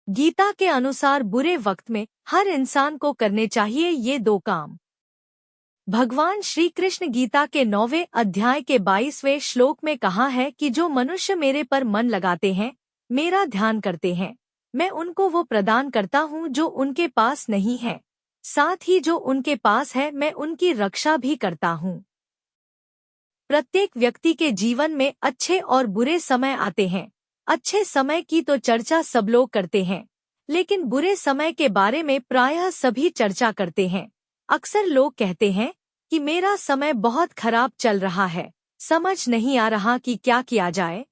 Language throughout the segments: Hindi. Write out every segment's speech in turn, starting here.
गीता के अनुसार बुरे वक्त में हर इंसान को करने चाहिए ये दो काम। भगवान श्री कृष्ण गीता के 9वें अध्याय के 22वें श्लोक में कहा है कि जो मनुष्य मेरे पर मन लगाते हैं, मेरा ध्यान करते हैं, मैं उनको वो प्रदान करता हूँ जो उनके पास नहीं है। साथ ही जो उनके पास है मैं उनकी रक्षा भी करता हूँ। प्रत्येक व्यक्ति के जीवन में अच्छे और बुरे समय आते हैं। अच्छे समय की तो चर्चा सब लोग करते हैं, लेकिन बुरे समय के बारे में प्रायः सभी चर्चा करते हैं। अक्सर लोग कहते हैं कि मेरा समय बहुत खराब चल रहा है, समझ नहीं आ रहा कि क्या किया जाए,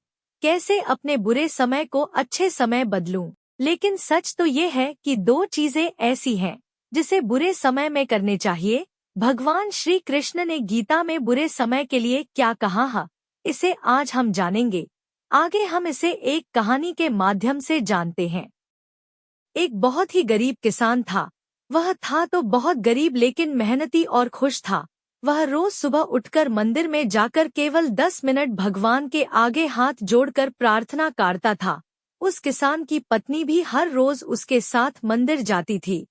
कैसे अपने बुरे समय को अच्छे समय बदलूं। लेकिन सच तो ये है कि दो चीजें ऐसी हैं जिसे बुरे समय में करने चाहिए। भगवान श्री कृष्ण ने गीता में बुरे समय के लिए क्या कहा है, इसे आज हम जानेंगे। आगे हम इसे एक कहानी के माध्यम से जानते हैं। एक बहुत ही गरीब किसान था। वह था तो बहुत गरीब लेकिन मेहनती और खुश था। वह रोज सुबह उठकर मंदिर में जाकर केवल 10 मिनट भगवान के आगे हाथ जोड़कर प्रार्थना करता था। उस किसान की पत्नी भी हर रोज उसके साथ मंदिर जाती थी।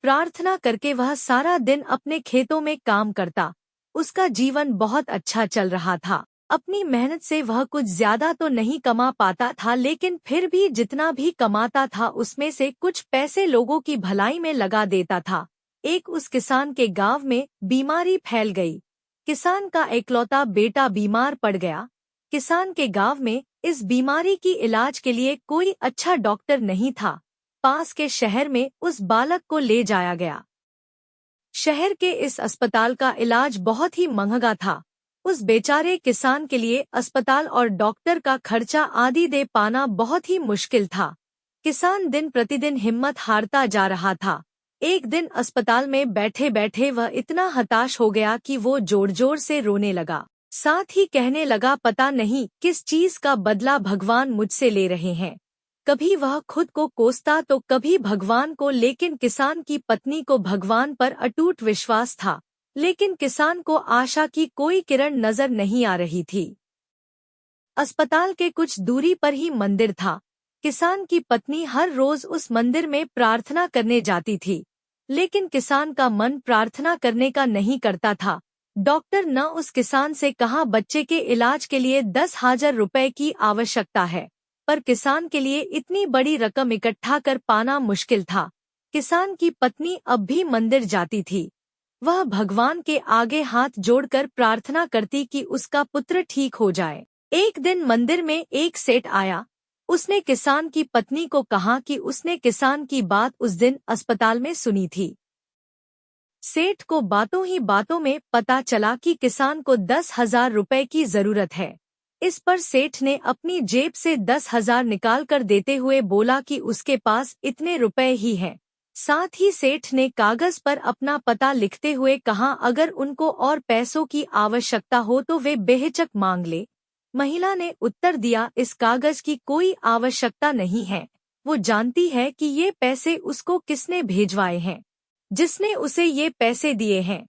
प्रार्थना करके वह सारा दिन अपने खेतों में काम करता। उसका जीवन बहुत अच्छा चल रहा था। अपनी मेहनत से वह कुछ ज्यादा तो नहीं कमा पाता था, लेकिन फिर भी जितना भी कमाता था उसमें से कुछ पैसे लोगों की भलाई में लगा देता था। एक उस किसान के गांव में बीमारी फैल गई। किसान का एकलौता बेटा बीमार पड़ गया। किसान के गांव में इस बीमारी की इलाज के लिए कोई अच्छा डॉक्टर नहीं था। पास के शहर में उस बालक को ले जाया गया। शहर के इस अस्पताल का इलाज बहुत ही महंगा था। उस बेचारे किसान के लिए अस्पताल और डॉक्टर का खर्चा आदि दे पाना बहुत ही मुश्किल था। किसान दिन प्रतिदिन हिम्मत हारता जा रहा था। एक दिन अस्पताल में बैठे बैठे वह इतना हताश हो गया कि वो जोर जोर से रोने लगा। साथ ही कहने लगा, पता नहीं किस चीज का बदला भगवान मुझसे ले रहे हैं। कभी वह खुद को कोसता तो कभी भगवान को, लेकिन किसान की पत्नी को भगवान पर अटूट विश्वास था। लेकिन किसान को आशा की कोई किरण नजर नहीं आ रही थी। अस्पताल के कुछ दूरी पर ही मंदिर था। किसान की पत्नी हर रोज उस मंदिर में प्रार्थना करने जाती थी, लेकिन किसान का मन प्रार्थना करने का नहीं करता था। डॉक्टर ने उस किसान से कहा, बच्चे के इलाज के लिए 10,000 रुपए की आवश्यकता है, पर किसान के लिए इतनी बड़ी रकम इकट्ठा कर पाना मुश्किल था। किसान की पत्नी अब भी मंदिर जाती थी। वह भगवान के आगे हाथ जोड़कर प्रार्थना करती कि उसका पुत्र ठीक हो जाए। एक दिन मंदिर में एक सेठ आया। उसने किसान की पत्नी को कहा कि उसने किसान की बात उस दिन अस्पताल में सुनी थी। सेठ को बातों ही बातों में पता चला कि किसान को 10,000 रुपए की जरूरत है। इस पर सेठ ने अपनी जेब से 10,000 निकाल कर देते हुए बोला कि उसके पास इतने रुपए ही हैं। साथ ही सेठ ने कागज पर अपना पता लिखते हुए कहा, अगर उनको और पैसों की आवश्यकता हो तो वे बेहिचक मांग ले। महिला ने उत्तर दिया, इस कागज की कोई आवश्यकता नहीं है। वो जानती है कि ये पैसे उसको किसने भेजवाए हैं। जिसने उसे ये पैसे दिए हैं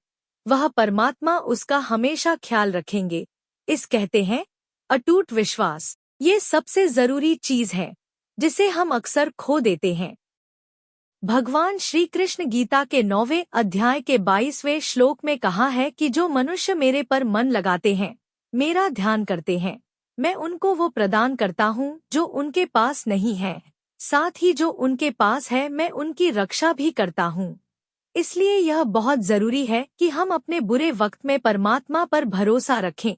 वह परमात्मा उसका हमेशा ख्याल रखेंगे। इस कहते हैं अटूट विश्वास। ये सबसे जरूरी चीज है जिसे हम अक्सर खो देते हैं। भगवान श्री कृष्ण गीता के 9वें अध्याय के 22वें श्लोक में कहा है कि जो मनुष्य मेरे पर मन लगाते हैं, मेरा ध्यान करते हैं, मैं उनको वो प्रदान करता हूँ जो उनके पास नहीं है। साथ ही जो उनके पास है मैं उनकी रक्षा भी करता हूँ। इसलिए यह बहुत जरूरी है कि हम अपने बुरे वक्त में परमात्मा पर भरोसा रखें।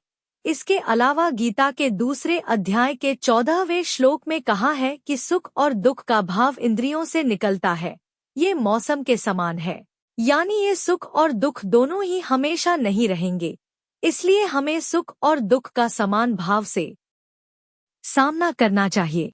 इसके अलावा गीता के दूसरे अध्याय के 14वें श्लोक में कहा है कि सुख और दुख का भाव इंद्रियों से निकलता है। ये मौसम के समान है, यानी ये सुख और दुख दोनों ही हमेशा नहीं रहेंगे। इसलिए हमें सुख और दुख का समान भाव से सामना करना चाहिए।